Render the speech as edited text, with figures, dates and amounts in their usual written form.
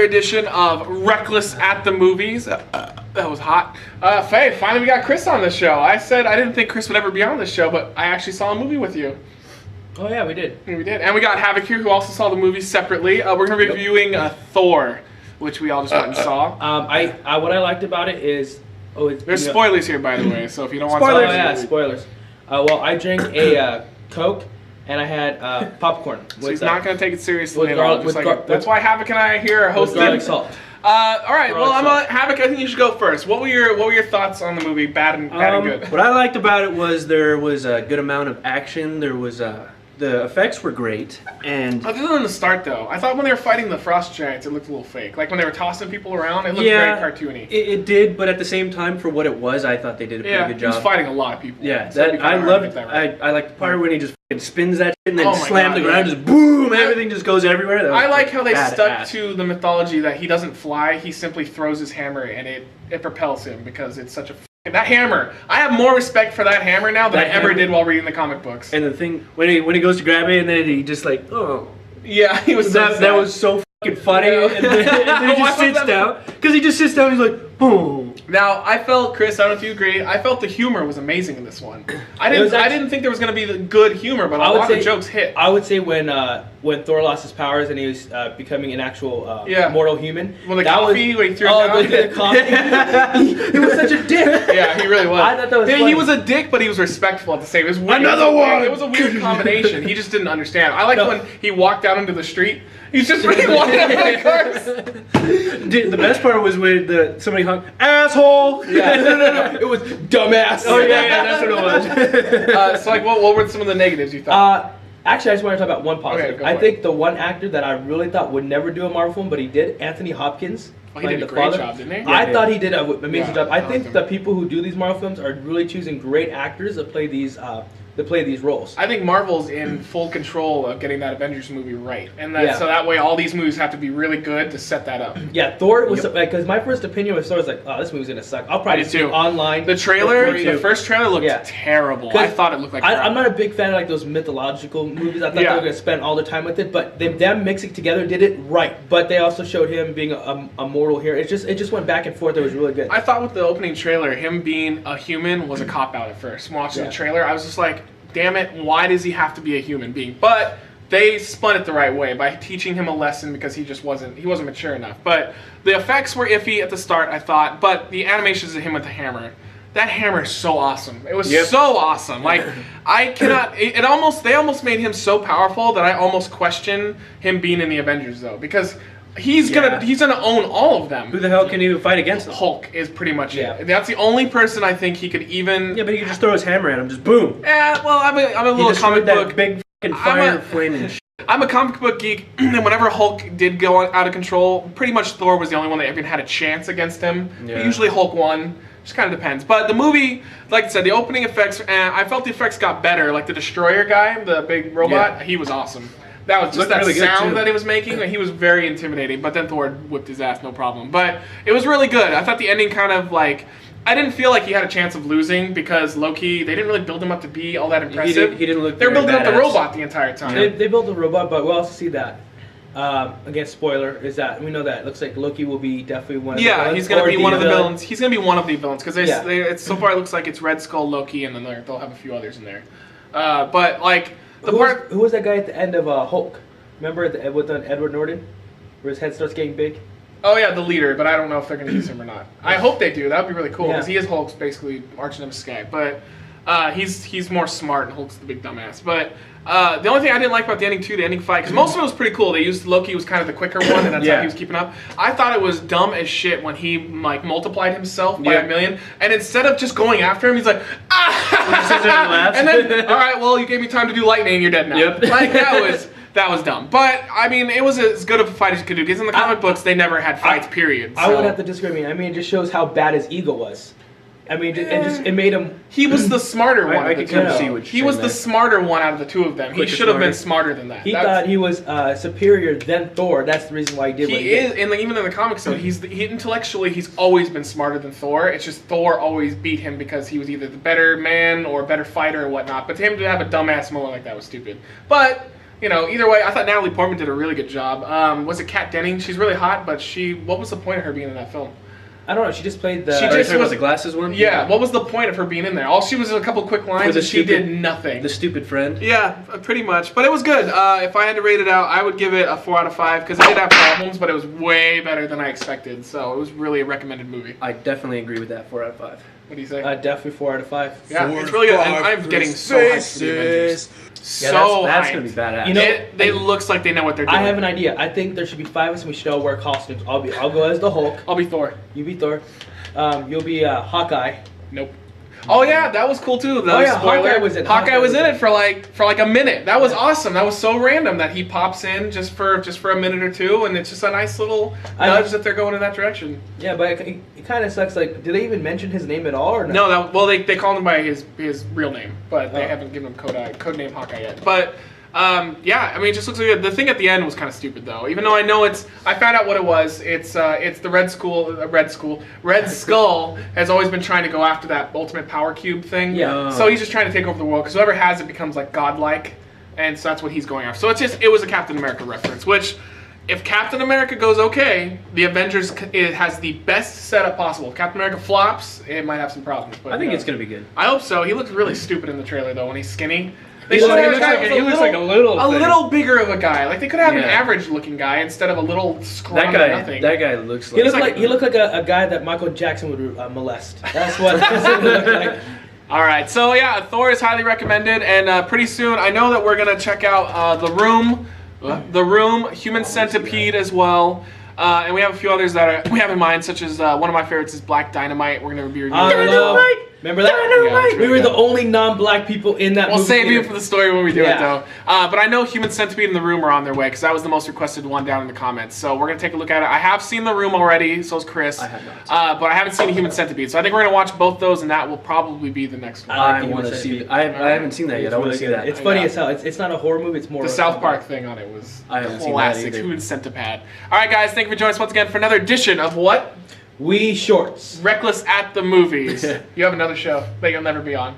edition of Wreckless at the Movies. That was hot. Faye, finally we got Chris on the show. I said I didn't think Chris would ever be on this show, but I actually saw a movie with you. Oh yeah, we did. We did. And we got Havoc here, who also saw the movie separately. We're going to be reviewing Thor, which we all just went and saw. What I liked about it is... There's spoilers here, by the way, so if you don't want spoilers. spoilers... Oh yeah, spoilers. Well, I drank a Coke, and I had popcorn. So he's not going to take it seriously at all. That's why Havoc and I here are hosting. Garlic salt. All right, well, Havoc, I think you should go first. What were your thoughts on the movie, bad and good? What I liked about it was there was a good amount of action. There was the effects were great, and other than the start, though, I thought when they were fighting the frost giants, it looked a little fake. Like when they were tossing people around, it looked very cartoony. It did, but at the same time, for what it was, I thought they did a pretty good job. He was fighting a lot of people. Yeah, I loved it. I like the part when he just spins that shit and then slams the ground, just boom, everything just goes everywhere. I like how they stuck to the mythology that he doesn't fly; he simply throws his hammer, and it propels him because it's such a. That hammer! I have more respect for that hammer now than I ever did while reading the comic books. And the thing when he goes to grab it and then he just like yeah, he was that was so fucking funny. And then he just sits down because he just sits down. He's like boom. Now I felt, Chris, I don't know if you agree. I felt the humor was amazing in this one. I didn't think there was going to be the good humor, but a lot of jokes hit. I would say when Thor lost his powers and he was becoming an actual mortal human. When when he threw down. The coffee. He was such a dick. Yeah, he really was. I thought that was funny. He was a dick, but he was respectful at the same. It was weird. Another one. It was a weird combination. He just didn't understand. I liked when he walked out into the street. He's just really walking out of the cars. The best part was when somebody hung asshole. Yeah, no. It was dumbass. Oh yeah, that's what it was. So like, what were some of the negatives you thought? Actually, I just want to talk about one positive. Okay, I think the one actor that I really thought would never do a Marvel film, but he did, Anthony Hopkins. He did a great job, didn't he? I thought he did an amazing job. I think the people who do these Marvel films are really choosing great actors to play these roles. I think Marvel's in full control of getting that Avengers movie right, and so that way all these movies have to be really good to set that up. Yeah, Thor was because my first opinion with Thor was like, oh, this movie's gonna suck. I'll probably see it online. The first trailer looked terrible. I thought it looked like crap. I'm not a big fan of like those mythological movies. I thought they were gonna spend all the time with it, but them mixing together did it right. But they also showed him being a mortal here. It just went back and forth. It was really good. I thought with the opening trailer, him being a human was a cop out at first. Watching the trailer, I was just like, damn it, why does he have to be a human being? But they spun it the right way by teaching him a lesson because he wasn't mature enough. But the effects were iffy at the start, I thought, but the animations of him with the hammer, that hammer is so awesome. It was so awesome. Like I cannot they almost made him so powerful that I almost question him being in the Avengers though, because he's gonna own all of them. Who the hell can he fight against them? Hulk is pretty much it. That's the only person I think he could even. Yeah, but he could just throw his hammer at him, just boom. Yeah, well, I'm a little comic book big fucking fire flaming. I'm a comic book geek, and whenever Hulk did go out of control, pretty much Thor was the only one that even had a chance against him. Yeah. Usually Hulk won. Just kind of depends. But the movie, like I said, the opening effects, I felt the effects got better. Like the Destroyer guy, the big robot, he was awesome. That was just that really sound that he was making. He was very intimidating, but then Thor whipped his ass, no problem. But it was really good. I thought the ending kind of like... I didn't feel like he had a chance of losing because Loki, they didn't really build him up to be all that impressive. He didn't look They're building up the robot the entire time. They built the robot, but we also see that. Again, spoiler, is that we know that it looks like Loki will be definitely one of the villains. Yeah, he's going to be one of the villains. He's going to be one of the villains because so far it looks like it's Red Skull, Loki, and then they'll have a few others in there. But like... Who was that guy at the end of Hulk? Remember with Edward Norton? Where his head starts getting big? Oh yeah, the leader, but I don't know if they're going to use him or not. I hope they do. That would be really cool, because he is Hulk's basically arch nemesis guy. But he's more smart, and Hulk's the big dumbass. But the only thing I didn't like about the ending fight, because most of it was pretty cool. They used Loki was kind of the quicker one, and that's how he was keeping up. I thought it was dumb as shit when he like multiplied himself by 1,000,000, and instead of just going after him, he's like, ah! And then, all right, well, you gave me time to do lightning, you're dead now. Like that was dumb. But, I mean, it was as good of a fight as you could do. Because in the comic books, they never had fights, period. So. I would have to disagree. I mean, it just shows how bad his ego was. I mean, it made him... He was the smarter one. I could kind of see what He was the smarter one out of the two of them. He should have been smarter than that. He thought he was superior than Thor. That's the reason why he did what he did. And even in the comics, though, intellectually, he's always been smarter than Thor. It's just Thor always beat him because he was either the better man or better fighter or whatnot. But to him to have a dumbass moment like that was stupid. But... either way, I thought Natalie Portman did a really good job. Was it Kat Denning? She's really hot, but what was the point of her being in that film? I don't know. She just played the. She just was the glasses one. Yeah. What was the point of her being in there? All she was a couple quick lines, and she did nothing. The stupid friend. Yeah, pretty much. But it was good. If I had to rate it out, I would give it a 4 out of 5 because it did have problems, but it was way better than I expected. So it was really a recommended movie. I definitely agree with that. 4 out of 5. What do you say? Definitely 4 out of 5. Yeah, it's really good. And I'm getting so hyped for the Avengers. That's gonna be badass. It looks like they know what they're doing. I have an idea. I think there should be 5 of us and we should all wear costumes. I'll go as the Hulk. I'll be Thor. You be Thor. You'll be Hawkeye. Nope. Oh yeah, that was cool too. Spoiler. Hawkeye was in it for like a minute. That was awesome. That was so random that he pops in just for a minute or two, and it's just a nice little nudge that they're going in that direction. Yeah, but it kind of sucks. Like, did they even mention his name at all, or no? No, they called him by his real name, but they haven't given him code name Hawkeye yet. But yeah, I mean, it just looks like good. The thing at the end was kind of stupid, though. Even though I know I found out what it was. It's the Red Skull has always been trying to go after that ultimate power cube thing. Yeah. So he's just trying to take over the world because whoever has it becomes like godlike, and so that's what he's going after. So it was a Captain America reference, which. If Captain America goes okay, the Avengers has the best setup possible. If Captain America flops, it might have some problems. But I think it's going to be good. I hope so. He looks really stupid in the trailer, though, when he's skinny. He looks like a little bigger of a guy. Like they could have an average-looking guy instead of a little scrawny nothing. That guy looks like he looked like a guy that Michael Jackson would molest. That's what it looked like. All right, so yeah, Thor is highly recommended, and pretty soon I know that we're gonna check out The Room, Human Centipede as well. And we have a few others that we have in mind, such as one of my favorites is Black Dynamite. We're going to be reviewing Dynamite! Remember that? Yeah, we were the only non-black people in that movie. We'll save you for the story when we do it, though. But I know Human Centipede and The Room are on their way, because that was the most requested one down in the comments. So we're going to take a look at it. I have seen The Room already, so has Chris. I have not. But I haven't seen Human Centipede. So I think we're going to watch both those, and that will probably be the next one. I want to see it. I haven't seen that yet. I want to see that. It's funny as hell. It's not a horror movie. It's more the South Park thing on it was classic. Human Centipede. All right, guys. Thank you for joining us once again for another edition of what? We Shorts. Wreckless at the Movies. You have another show that you'll never be on.